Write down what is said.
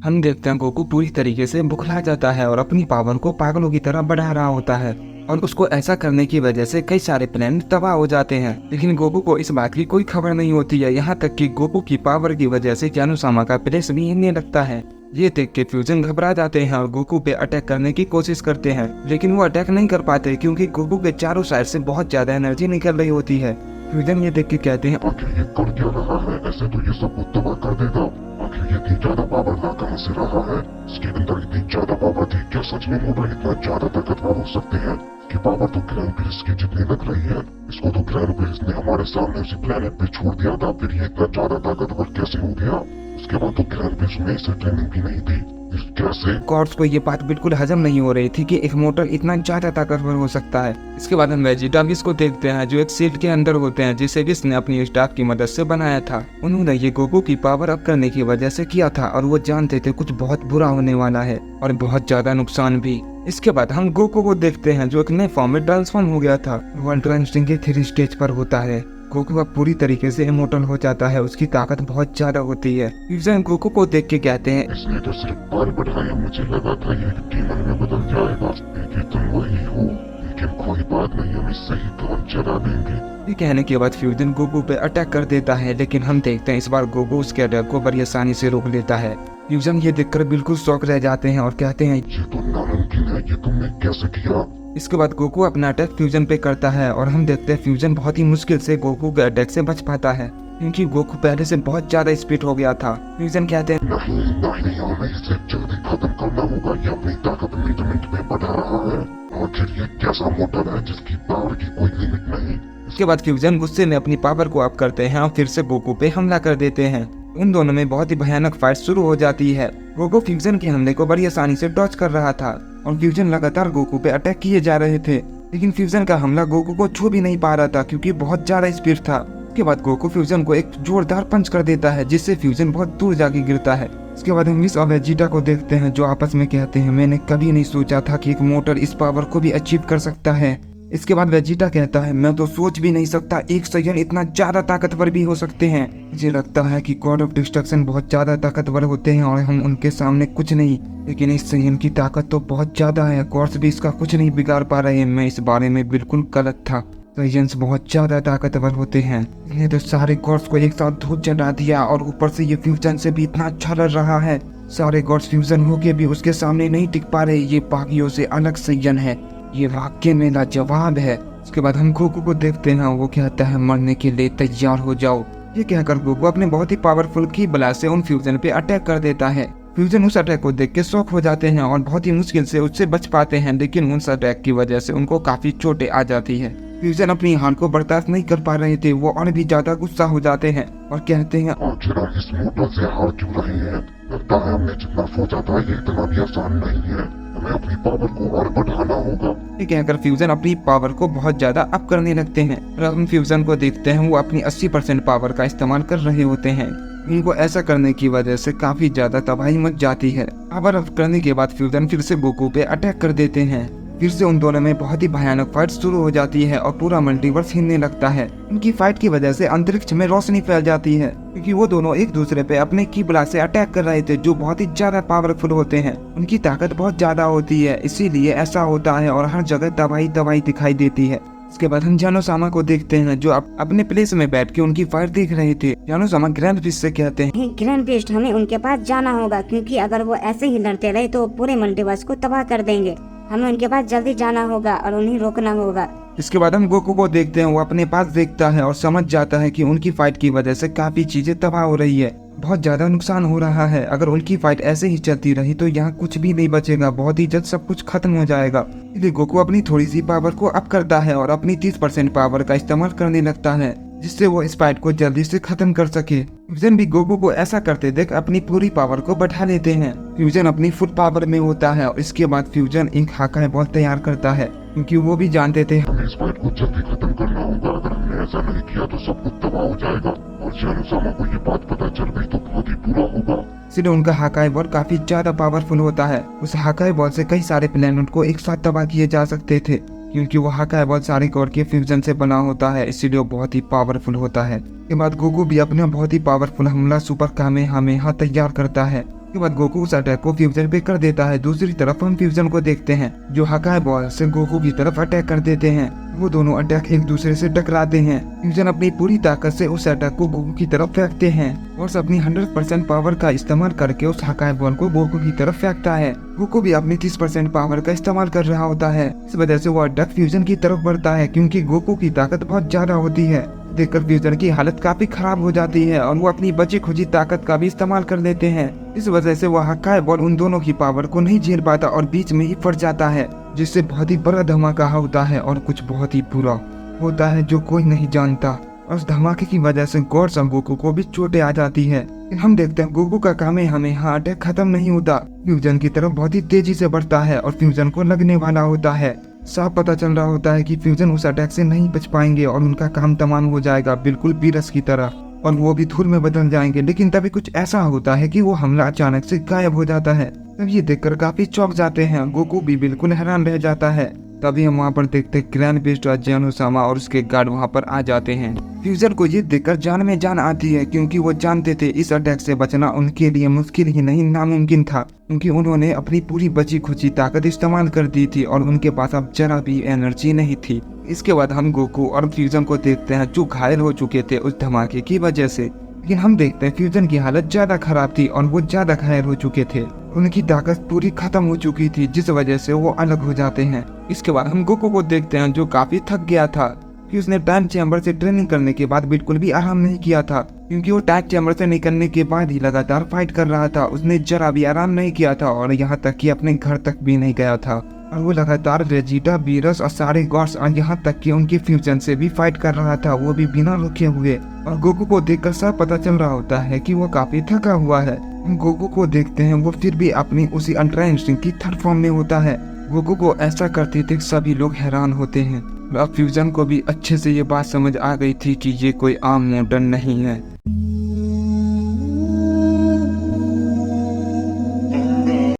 हम देखते हैं गोकू पूरी तरीके से बुखला जाता है और अपनी पावर को पागलों की तरह बढ़ा रहा होता है और उसको ऐसा करने की वजह से कई सारे प्लेनेट तबाह हो जाते हैं। लेकिन गोकू को इस बात की कोई खबर नहीं होती है, यहाँ तक कि गोकू की पावर की वजह से जानू-सामा का प्लेस भी हिलने लगता है। ये देख के फ्यूजन घबरा जाते हैं और गोकू पे अटैक करने की कोशिश करते हैं, लेकिन वो अटैक नहीं कर पाते क्योंकि गोकू के चारों साइड से बहुत ज्यादा एनर्जी निकल रही होती है। फ्यूजन ये देख के कहते हैं, आखिर ये कर क्या रहा है? ऐसे तो ये सब कुछ तबाह कर देगा। आखिर ये इतनी ज्यादा पावर ला कहाँ से रहा है? इसके अंदर इतनी ज्यादा पावर थी, क्या सच में मोबाइल इतना ज्यादा ताकतवर हो सकते हैं? कि पावर तो ग्रैंड प्रिंस की जितनी लग रही है, इसको तो ग्रैंड प्रिंस ने हमारे सामने उसी प्लेनेट पे छोड़ दिया था, फिर ये इतना ज्यादा ताकतवर कैसे हो गया? उसके बाद तो ग्रैंड प्रिंस में इसे ट्रेनिंग भी नहीं दी, कैसे? कॉर्ड्स को ये बात बिल्कुल हजम नहीं हो रही थी कि एक मोटर इतना ज्यादा ताकतवर हो सकता है। इसके बाद हम वेजिटा विस को देखते हैं जो एक शील्ड के अंदर होते हैं जिसे विस ने अपनी स्टाफ की मदद से बनाया था। उन्होंने ये गोकू की पावर अप करने की वजह से किया था और वो जानते थे कुछ बहुत बुरा होने वाला है और बहुत ज्यादा नुकसान भी। इसके बाद हम गोकू को देखते हैं जो एक नए फॉर्म में ट्रांसफॉर्म हो गया था। वो अल्ट्रा इंस्टिंक्ट के 3 स्टेज पर होता है। गोकू अब पूरी तरीके से इमोर्टल हो जाता है, उसकी ताकत बहुत ज्यादा होती है। फ्यूजन गोकू को देख के कहते हैं, इसने तो सिर्फ बाल बढ़ाया, मुझे लगा था ये डीमन में बदल जाएगा। लेकिन तुम वही हो, लेकिन कोई बात नहीं, हम इससे ही काम चला देंगे। ये कहने के बाद फ्यूजन गोकू पे अटैक कर देता है, लेकिन हम देखते हैं इस बार गोकू उसके अटैक को बड़ी आसानी से रोक लेता है। फ्यूजन ये देखकर बिल्कुल शॉक रह जाते हैं और कहते हैं, ये तो नामुमकिन है, ये तुमने कैसे किया? इसके बाद गोकू अपना अटैक फ्यूजन पे करता है और हम देखते हैं फ्यूजन बहुत ही मुश्किल से गोकू के अटैक से बच पाता है क्योंकि गोकू पहले से बहुत ज्यादा स्पीड हो गया था। फ्यूजन कहते हैं, नहीं नहीं, हमें इसे जल्दी खत्म करना होगा, ये अपनी ताकत मिनट में बढ़ा रहा है। आखिर ये कैसा मोटर है जिसकी पावर की कोई लिमिट नहीं? उसके बाद फ्यूजन गुस्से में अपनी पावर को अप करते हैं और फिर से गोकू पे हमला कर देते हैं। उन दोनों में बहुत ही भयानक फाइट शुरू हो जाती है। गोकू फ्यूजन के हमले को बड़ी आसानी से डॉज कर रहा था और फ्यूजन लगातार गोकू पे अटैक किए जा रहे थे, लेकिन फ्यूजन का हमला गोकू को छू भी नहीं पा रहा था क्योंकि बहुत ज्यादा स्पीड था। उसके बाद गोकू फ्यूजन को एक जोरदार पंच कर देता है जिससे फ्यूजन बहुत दूर जाके गिरता है। इसके बाद हम विस और वेजिटा को देखते हैं जो आपस में कहते हैं, मैंने कभी नहीं सोचा था कि एक मोटर इस पावर को भी अचीव कर सकता है। इसके बाद वेजिटा कहता है, मैं तो सोच भी नहीं सकता एक साइयन इतना ज्यादा ताकतवर भी हो सकते हैं। मुझे लगता है कि गॉड ऑफ डिस्ट्रक्शन बहुत ज्यादा ताकतवर होते हैं और हम उनके सामने कुछ नहीं, लेकिन इस साइयन की ताकत तो बहुत ज्यादा है, गॉड्स भी इसका कुछ नहीं बिगाड़ पा रहे हैं। मैं इस बारे में बिल्कुल गलत था, साइयन्स बहुत ज्यादा ताकतवर होते हैं। इन्हें तो सारे गॉड्स को एक साथ धूप चढ़ा दिया और ऊपर से ये फ्यूजन से भी इतना अच्छा लड़ रहा है। सारे गॉड्स फ्यूजन होके भी उसके सामने नहीं टिक पा रहे। ये बाकियों से अलग साइयन है, ये वाक्य में लाजवाब है। उसके बाद हम गोकू को देखते हैं, वो कहता है, मरने के लिए तैयार हो जाओ। ये कहकर गोकू अपने बहुत ही पावरफुल की बला से उन फ्यूजन पे अटैक कर देता है। फ्यूजन उस अटैक को देख के शॉक हो जाते हैं और बहुत ही मुश्किल से उससे बच पाते हैं, लेकिन उस अटैक की वजह से उनको काफी चोटें आ जाती है। फ्यूजन अपनी हार को बर्दाश्त नहीं कर पा रहे थे, वो और भी ज्यादा गुस्सा हो जाते हैं और कहते हैं, आखिर हम इस मोटर से हार क्यों रहे हैं? लगता है हमने जितना सोचा था ये इतना भी आसान नहीं है, हमें अपनी पावर को और बढ़ाना होगा। ये कहकर फ्यूजन अपनी पावर को बहुत ज्यादा अप करने लगते हैं और हम फ्यूजन को देखते हैं वो अपनी 80% पावर का इस्तेमाल कर रहे होते हैं। उनको ऐसा करने की वजह से काफी ज्यादा तबाही मच जाती है। पावर अप करने के बाद फ्यूजन फिर से गोकू पे अटैक कर देते हैं। फिर से उन दोनों में बहुत ही भयानक फाइट शुरू हो जाती है और पूरा मल्टीवर्स हिलने लगता है। उनकी फाइट की वजह से अंतरिक्ष में रोशनी फैल जाती है क्योंकि वो दोनों एक दूसरे पे अपने कीबला से अटैक कर रहे थे जो बहुत ही ज्यादा पावरफुल होते हैं। उनकी ताकत बहुत ज्यादा होती है, इसीलिए ऐसा होता है और हर जगह तबाही तबाही दिखाई देती है। इसके बाद हम जानू-सामा को देखते हैं जो अपने प्लेस में बैठ के उनकी फाइट देख रहे थे। जानू-सामा ग्रैंड प्रिस्ट से कहते हैं, ग्रैंड प्रिस्ट, हमें उनके पास जाना होगा क्योंकि अगर वो ऐसे ही लड़ते रहे तो पूरे मल्टीवर्स को तबाह कर देंगे। हमें उनके पास जल्दी जाना होगा और उन्हें रोकना होगा। इसके बाद हम गोकू को देखते हैं, वो अपने पास देखता है और समझ जाता है कि उनकी फाइट की वजह से काफी चीजें तबाह हो रही है, बहुत ज्यादा नुकसान हो रहा है। अगर उनकी फाइट ऐसे ही चलती रही तो यहाँ कुछ भी नहीं बचेगा, बहुत ही जल्द सब कुछ खत्म हो जाएगा। इसलिए गोकू अपनी थोड़ी सी पावर को अप करता है और अपनी 30% पावर का इस्तेमाल करने लगता है जिससे वो इस फाइट को जल्दी से खत्म कर सके। फ्यूजन भी गोकू को ऐसा करते देख अपनी पूरी पावर को बढ़ा लेते हैं। फ्यूजन अपनी फुल पावर में होता है और इसके बाद फ्यूजन एक हाकाई बॉल तैयार करता है क्योंकि वो भी जानते थे हमें इस फाइट को जल्दी खत्म करना होगा। अगर हमने ऐसा नहीं किया तो सब कुछ तबाह हो जाएगा और जानू-सामा को ये बात पता चल गई तो बहुत ही बुरा होगा। इसलिए उनका हाकाई बॉल काफी ज्यादा पावरफुल होता है। उस हाकाई बॉल से कई सारे प्लेनेट को एक साथ तबाह किए जा सकते थे क्योंकि वो हाकाई बॉल सारे गॉड के फ्यूजन से बना होता है, इसीलिए वो बहुत ही पावरफुल होता है। इसके बाद गोकू भी अपना बहुत ही पावरफुल हमला सुपर कामेहामेहा तैयार करता है उसके बाद गोकू उस अटैक को फ्यूजन पे कर देता है। दूसरी तरफ हम फ्यूजन को देखते हैं जो हकाई बॉल से गोकू की तरफ अटैक कर देते हैं। वो दोनों अटैक एक दूसरे से टकराते हैं। फ्यूजन अपनी पूरी ताकत से उस अटैक को गोकू की तरफ फेंकते हैं और अपनी 100% पावर का इस्तेमाल करके उस हकाई बॉल को गोकू की तरफ फेंकता है। गोकू भी अपनी 30% पावर का इस्तेमाल कर रहा होता है। इस वजह से वो अटैक फ्यूजन की तरफ बढ़ता है क्योंकि गोकू की ताकत बहुत ज्यादा होती है। देखकर फ्यूजन की हालत काफी खराब हो जाती है और वो अपनी बची खुची ताकत का भी इस्तेमाल कर लेते हैं। इस वजह से वो हकाई बॉल उन दोनों की पावर को नहीं झेल पाता और बीच में ही फट जाता है, जिससे बहुत ही बड़ा धमाका होता है और कुछ बहुत ही बुरा होता है जो कोई नहीं जानता। और उस धमाके की वजह से गॉड और गोकू को भी चोटें आ जाती है। लेकिन हम देखते हैं गोकू का कामेहामेहा अटैक खत्म नहीं होता, फ्यूजन की तरफ बहुत ही तेजी से बढ़ता है और फ्यूजन को लगने वाला होता है। साफ पता चल रहा होता है कि फ्यूजन उस अटैक से नहीं बच पाएंगे और उनका काम तमाम हो जाएगा, बिल्कुल बीरस की तरह, और वो भी धूल में बदल जाएंगे। लेकिन तभी कुछ ऐसा होता है कि वो हमला अचानक से गायब हो जाता है। तब ये देखकर काफी चौंक जाते हैं। गोकू भी बिल्कुल हैरान रह जाता है। तभी हम वहाँ पर देखते हैं ग्रैंड बेस्ट और जेनोसामा और उसके गार्ड वहाँ पर आ जाते हैं। फ्यूजन को ये देखकर जान में जान आती है क्योंकि वो जानते थे इस अटैक से बचना उनके लिए मुश्किल ही नहीं नामुमकिन था, क्योंकि उन्होंने अपनी पूरी बची खुची ताकत इस्तेमाल कर दी थी और उनके पास अब जरा भी एनर्जी नहीं थी। इसके बाद हम गोकू और फ्यूजन को देखते हैं जो घायल हो चुके थे उस धमाके की वजह से। लेकिन हम देखते हैं फ्यूजन की हालत ज्यादा खराब थी और वो ज्यादा घायल हो चुके थे। उनकी ताकत पूरी खत्म हो चुकी थी जिस वजह से वो अलग हो जाते हैं। इसके बाद हम गोकू को देखते हैं जो काफी थक गया था कि उसने टाइम चैम्बर से ट्रेनिंग करने के बाद बिल्कुल भी आराम नहीं किया था, क्योंकि वो टाइम चैम्बर से निकलने के बाद ही लगातार फाइट कर रहा था। उसने जरा भी आराम नहीं किया था और यहाँ तक कि अपने घर तक भी नहीं गया था और वो लगातार वेजिटा, बीरस और सारे गॉड्स और यहाँ तक कि उनके फ्यूजन से भी फाइट कर रहा था, वो भी बिना रुके हुए। और गोकू को देखकर सब पता चल रहा होता है कि वो काफी थका हुआ है। हम गोकू को देखते हैं वो फिर भी अपनी उसी अल्ट्रा इंस्टिंक्ट की थर्ड फॉर्म में होता है। गोकू को ऐसा करते थे सभी लोग हैरान होते हैं। अब फ्यूजन को भी अच्छे से ये बात समझ आ गई थी कि ये कोई आम मॉडर्न नहीं है।